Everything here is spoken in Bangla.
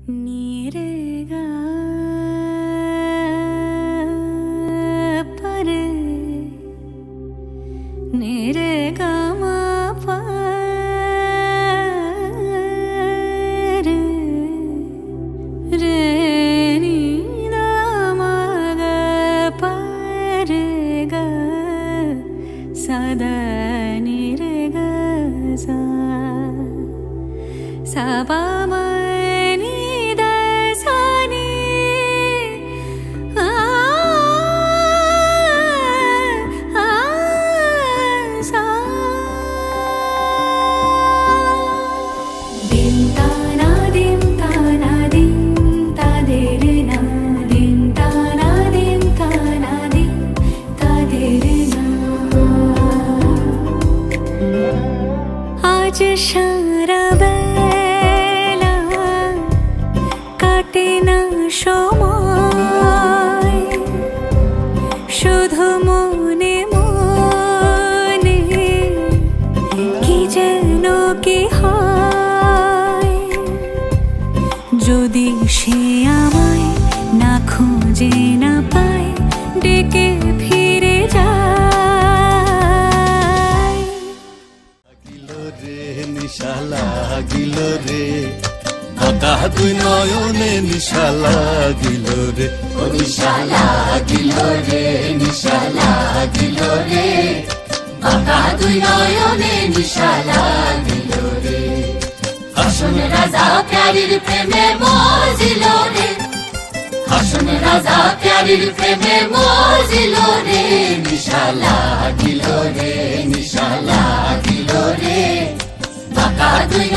नीरेगा परे नीरेगा मा परे रे नी दा मा गा परे गा सदा नीरेगा सा सा पा मा आज सारा बेला काटे ना समय शुधु मने मने कि जेन कि हय जोदि से आमाय ना खोजे ना पाय डेके फिरे যায় নিশা লাগিল রে ঢাকা দুই নয়নে নিশা লাগিল রে ও নিশা লাগিল রে নিশা লাগিল রে ঢাকা দুই নয়নে নিশা লাগিল রে হাসন রাজা প্যারির প্রেমে মজিল রে হাসন রাজা প্যারির প্রেমে মজিল রে নিশা লাগিল রে নিশা লাগিল রে ঢাকা দুই